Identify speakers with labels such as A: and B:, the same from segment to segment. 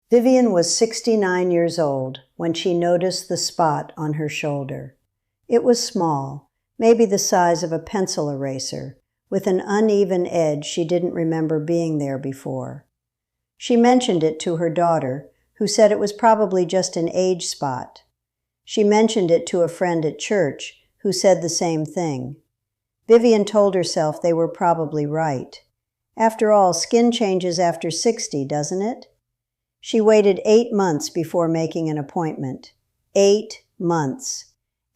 A: Vivian was 69 years old when she noticed the spot on her shoulder. It was small, maybe the size of a pencil eraser, with an uneven edge she didn't remember being there before. She mentioned it to her daughter, who said it was probably just an age spot. She mentioned it to a friend at church, who said the same thing. Vivian told herself they were probably right. After all, skin changes after 60, doesn't it? She waited 8 months before making an appointment. 8 months.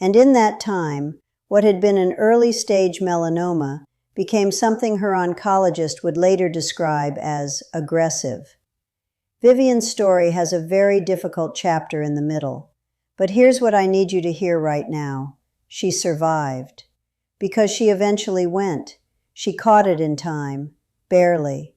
A: And in that time, what had been an early-stage melanoma became something her oncologist would later describe as aggressive. Vivian's story has a very difficult chapter in the middle. But here's what I need you to hear right now. She survived. Because she eventually went. She caught it in time. Barely.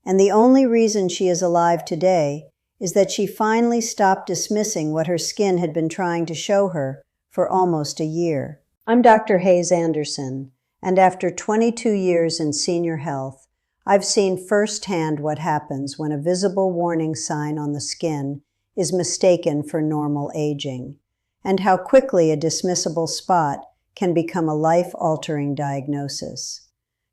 A: And the only reason she is alive today is that she finally stopped dismissing what her skin had been trying to show her for almost a year. I'm Dr. Hayes Anderson, and after 22 years in senior health, I've seen firsthand what happens when a visible warning sign on the skin is mistaken for normal aging, and how quickly a dismissible spot can become a life-altering diagnosis.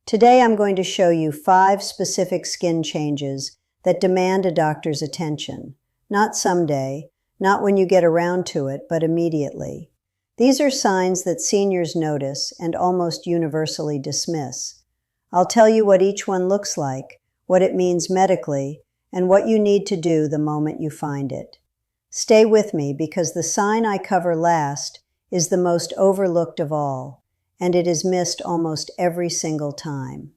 A: Today I'm going to show you 5 specific skin changes that demand a doctor's attention. Not someday, not when you get around to it, but immediately. These are signs that seniors notice and almost universally dismiss. I'll tell you what each one looks like, what it means medically, and what you need to do the moment you find it. Stay with me because the sign I cover last is the most overlooked of all, and it is missed almost every single time.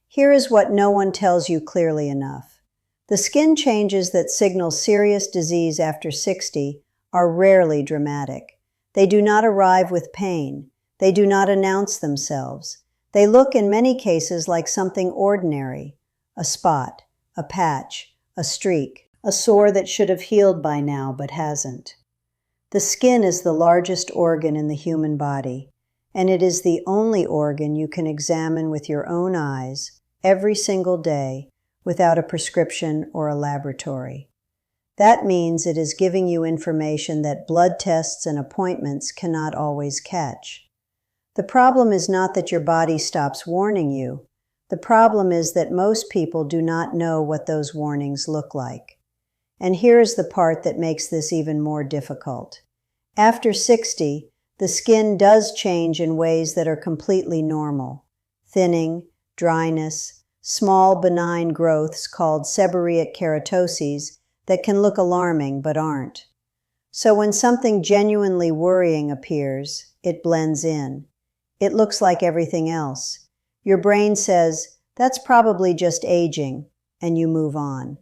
A: Here is what no one tells you clearly enough. The skin changes that signal serious disease after 60 are rarely dramatic. They do not arrive with pain. They do not announce themselves. They look in many cases like something ordinary: a spot, a patch, a streak, a sore that should have healed by now but hasn't. The skin is the largest organ in the human body, and it is the only organ you can examine with your own eyes every single day without a prescription or a laboratory. That means it is giving you information that blood tests and appointments cannot always catch. The problem is not that your body stops warning you. The problem is that most people do not know what those warnings look like. And here is the part that makes this even more difficult. After 60, the skin does change in ways that are completely normal. Thinning, dryness, small benign growths called seborrheic keratoses that can look alarming but aren't. So when something genuinely worrying appears, it blends in. It looks like everything else. Your brain says, "That's probably just aging," and you move on.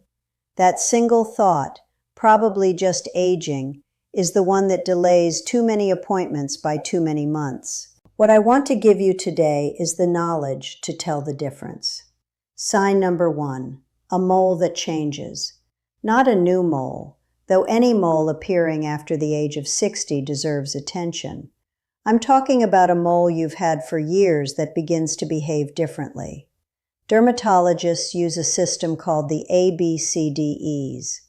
A: That single thought, "probably just aging," is the one that delays too many appointments by too many months. What I want to give you today is the knowledge to tell the difference. Sign number 1, a mole that changes. Not a new mole, though any mole appearing after the age of 60 deserves attention. I'm talking about a mole you've had for years that begins to behave differently. Dermatologists use a system called the ABCDEs.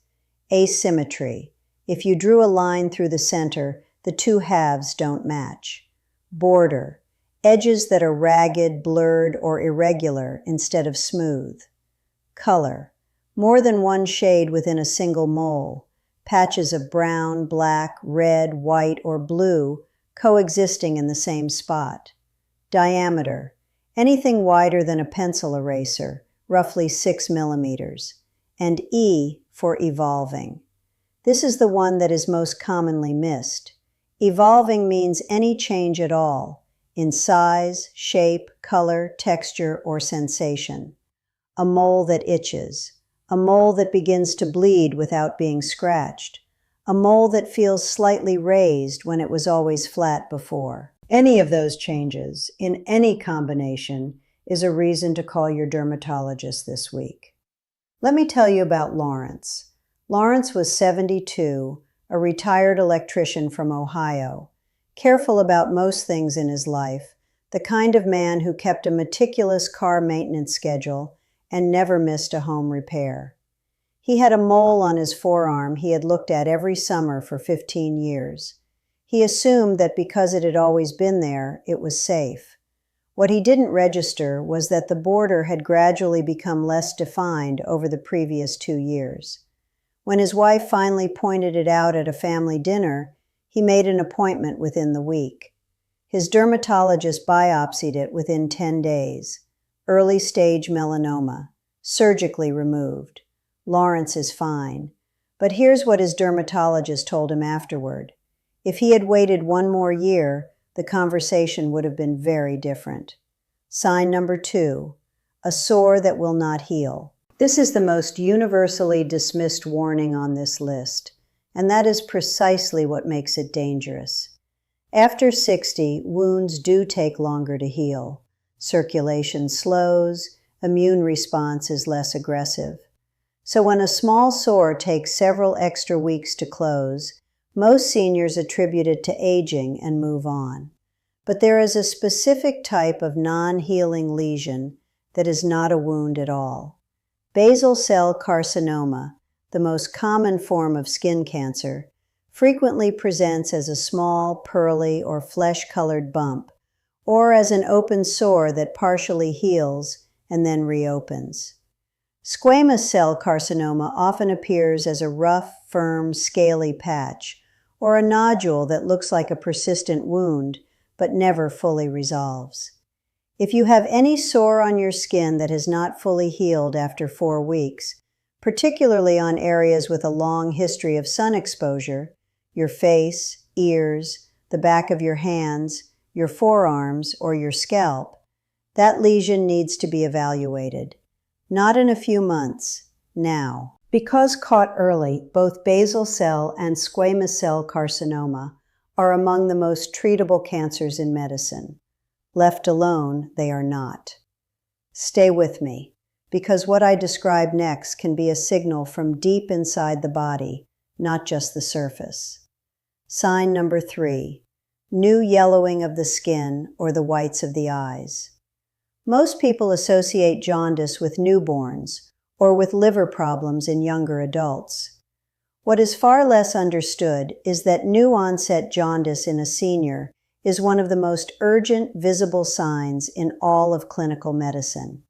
A: Asymmetry. If you drew a line through the center, the two halves don't match. Border. Edges that are ragged, blurred, or irregular instead of smooth. Color. More than one shade within a single mole. Patches of brown, black, red, white, or blue coexisting in the same spot. Diameter. Anything wider than a pencil eraser, roughly 6 millimeters. And E for evolving. This is the one that is most commonly missed. Evolving means any change at all, in size, shape, color, texture, or sensation. A mole that itches. A mole that begins to bleed without being scratched. A mole that feels slightly raised when it was always flat before. Any of those changes, in any combination, is a reason to call your dermatologist this week. Let me tell you about Lawrence. Lawrence was 72, a retired electrician from Ohio. Careful about most things in his life, the kind of man who kept a meticulous car maintenance schedule and never missed a home repair. He had a mole on his forearm he had looked at every summer for 15 years. He assumed that because it had always been there, it was safe. What he didn't register was that the border had gradually become less defined over the previous 2 years. When his wife finally pointed it out at a family dinner, he made an appointment within the week. His dermatologist biopsied it within 10 days. Early stage melanoma, surgically removed. Lawrence is fine. But here's what his dermatologist told him afterward. If he had waited 1 more year, the conversation would have been very different. Sign number 2, a sore that will not heal. This is the most universally dismissed warning on this list, and that is precisely what makes it dangerous. After 60, wounds do take longer to heal. Circulation slows, immune response is less aggressive. So when a small sore takes several extra weeks to close, most seniors attribute it to aging and move on. But there is a specific type of non-healing lesion that is not a wound at all. Basal cell carcinoma, the most common form of skin cancer, frequently presents as a small, pearly, or flesh-colored bump, or as an open sore that partially heals and then reopens. Squamous cell carcinoma often appears as a rough, firm, scaly patch, or a nodule that looks like a persistent wound, but never fully resolves. If you have any sore on your skin that has not fully healed after 4 weeks, particularly on areas with a long history of sun exposure, your face, ears, the back of your hands, your forearms, or your scalp, that lesion needs to be evaluated. Not in a few months, now. Because caught early, both basal cell and squamous cell carcinoma are among the most treatable cancers in medicine. Left alone, they are not. Stay with me, because what I describe next can be a signal from deep inside the body, not just the surface. Sign number 3, new yellowing of the skin or the whites of the eyes. Most people associate jaundice with newborns or with liver problems in younger adults. What is far less understood is that new-onset jaundice in a senior is one of the most urgent visible signs in all of clinical medicine.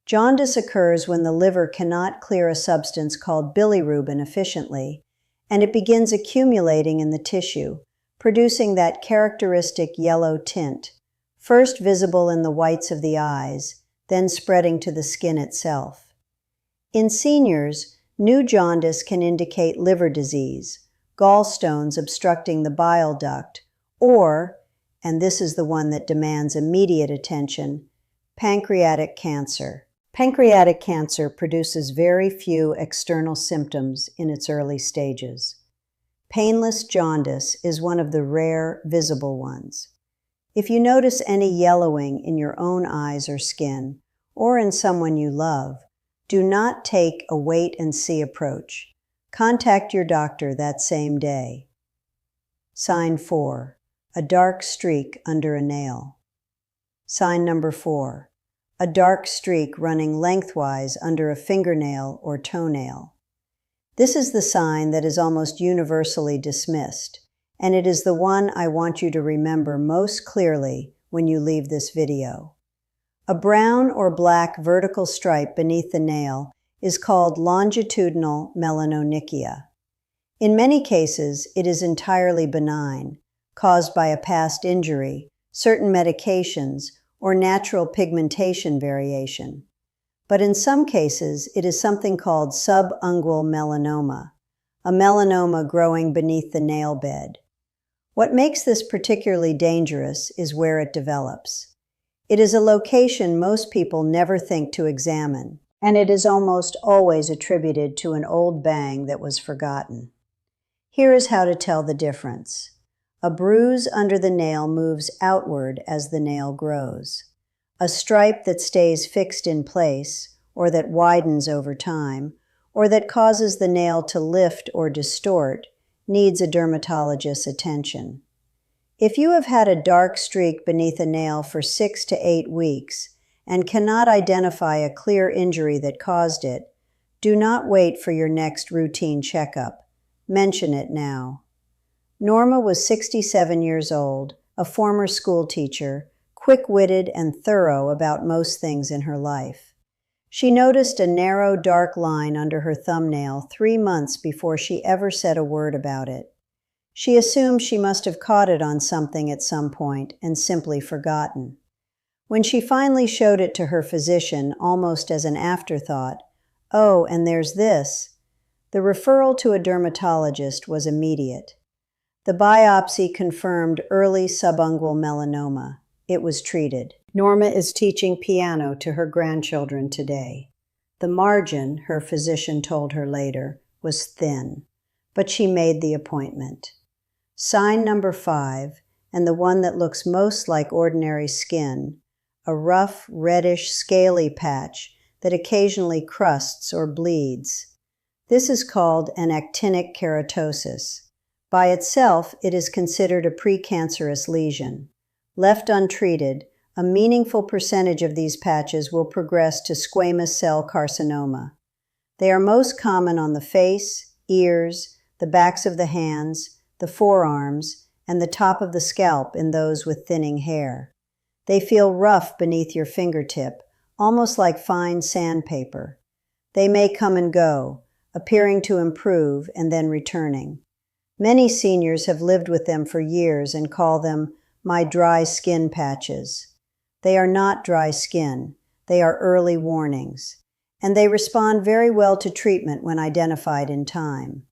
A: Jaundice occurs when the liver cannot clear a substance called bilirubin efficiently, and it begins accumulating in the tissue, producing that characteristic yellow tint, first visible in the whites of the eyes, then spreading to the skin itself. In seniors, new jaundice can indicate liver disease, gallstones obstructing the bile duct, or, and this is the one that demands immediate attention, pancreatic cancer. Pancreatic cancer produces very few external symptoms in its early stages. Painless jaundice is one of the rare visible ones. If you notice any yellowing in your own eyes or skin, or in someone you love, do not take a wait-and-see approach. Contact your doctor that same day. Sign 4, a dark streak under a nail. Sign number 4, a dark streak running lengthwise under a fingernail or toenail. This is the sign that is almost universally dismissed, and it is the one I want you to remember most clearly when you leave this video. A brown or black vertical stripe beneath the nail is called longitudinal melanonychia. In many cases, it is entirely benign, caused by a past injury, certain medications, or natural pigmentation variation. But in some cases, it is something called subungual melanoma, a melanoma growing beneath the nail bed. What makes this particularly dangerous is where it develops. It is a location most people never think to examine, and it is almost always attributed to an old bang that was forgotten. Here is how to tell the difference. A bruise under the nail moves outward as the nail grows. A stripe that stays fixed in place, or that widens over time, or that causes the nail to lift or distort, needs a dermatologist's attention. If you have had a dark streak beneath a nail for 6 to 8 weeks and cannot identify a clear injury that caused it, Do not wait for your next routine checkup. Mention it now. Norma was 67 years old, a former school teacher, quick-witted and thorough about most things in her life. She noticed a narrow, dark line under her thumbnail 3 months before she ever said a word about it. She assumed she must have caught it on something at some point and simply forgotten. When she finally showed it to her physician, almost as an afterthought, "Oh, and there's this," the referral to a dermatologist was immediate. The biopsy confirmed early subungual melanoma. It was treated. Norma is teaching piano to her grandchildren today. The margin, her physician told her later, was thin, but she made the appointment. Sign number 5, and the one that looks most like ordinary skin, a rough, reddish, scaly patch that occasionally crusts or bleeds. This is called an actinic keratosis. By itself, it is considered a precancerous lesion. Left untreated, a meaningful percentage of these patches will progress to squamous cell carcinoma. They are most common on the face, ears, the backs of the hands, the forearms, and the top of the scalp in those with thinning hair. They feel rough beneath your fingertip, almost like fine sandpaper. They may come and go, appearing to improve and then returning. Many seniors have lived with them for years and call them my dry skin patches. They are not dry skin. They are early warnings, and they respond very well to treatment when identified in time.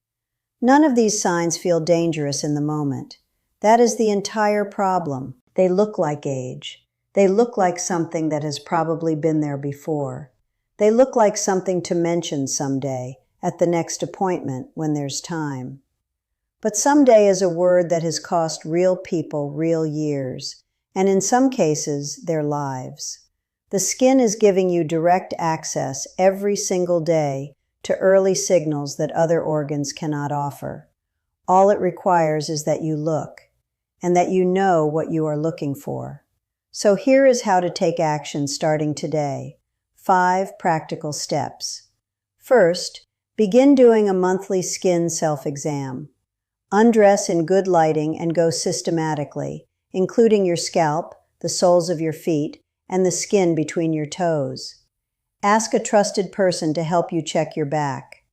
A: None of these signs feel dangerous in the moment. That is the entire problem. They look like age. They look like something that has probably been there before. They look like something to mention someday, at the next appointment when there's time. But someday is a word that has cost real people real years, and in some cases, their lives. The skin is giving you direct access every single day to early signals that other organs cannot offer. All it requires is that you look, and that you know what you are looking for. So here is how to take action starting today. 5 practical steps. First, begin doing a monthly skin self-exam. Undress in good lighting and go systematically, including your scalp, the soles of your feet, and the skin between your toes. Ask a trusted person to help you check your back.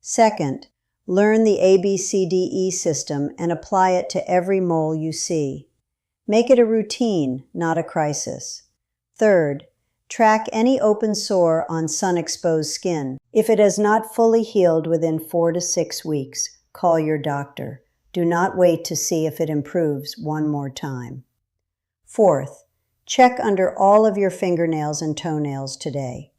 A: Second, learn the ABCDE system and apply it to every mole you see. Make it a routine, not a crisis. Third, track any open sore on sun-exposed skin. If it has not fully healed within 4 to 6 weeks, call your doctor. Do not wait to see if it improves one more time. Fourth, check under all of your fingernails and toenails today.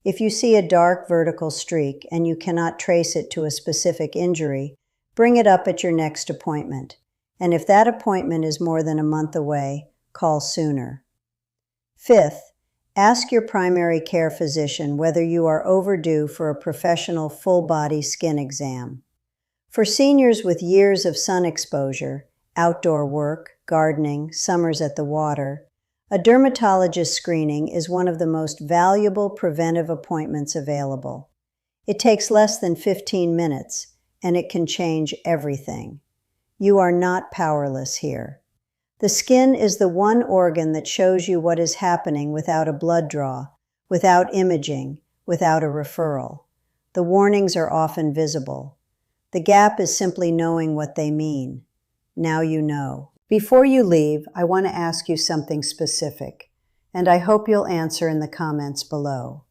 A: If you see a dark vertical streak and you cannot trace it to a specific injury, bring it up at your next appointment. And if that appointment is more than a month away, call sooner. Fifth, ask your primary care physician whether you are overdue for a professional full-body skin exam. For seniors with years of sun exposure, outdoor work, gardening, summers at the water, a dermatologist screening is one of the most valuable preventive appointments available. It takes less than 15 minutes, and it can change everything. You are not powerless here. The skin is the one organ that shows you what is happening without a blood draw, without imaging, without a referral. The warnings are often visible. The gap is simply knowing what they mean. Now you know. Before you leave, I want to ask you something specific, and I hope you'll answer in the comments below.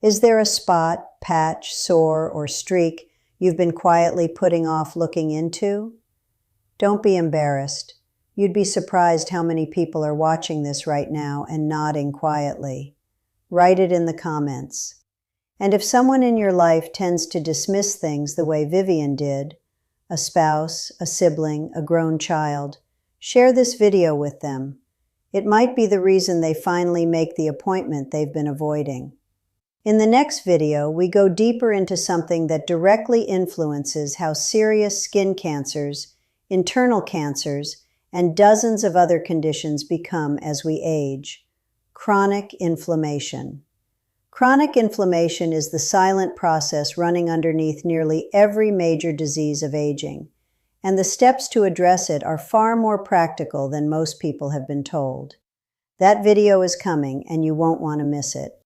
A: Is there a spot, patch, sore, or streak you've been quietly putting off looking into? Don't be embarrassed. You'd be surprised how many people are watching this right now and nodding quietly. Write it in the comments. And if someone in your life tends to dismiss things the way Vivian did, a spouse, a sibling, a grown child, share this video with them. It might be the reason they finally make the appointment they've been avoiding. In the next video, we go deeper into something that directly influences how serious skin cancers, internal cancers, and dozens of other conditions become as we age: chronic inflammation. Chronic inflammation is the silent process running underneath nearly every major disease of aging, and the steps to address it are far more practical than most people have been told. That video is coming, and you won't want to miss it.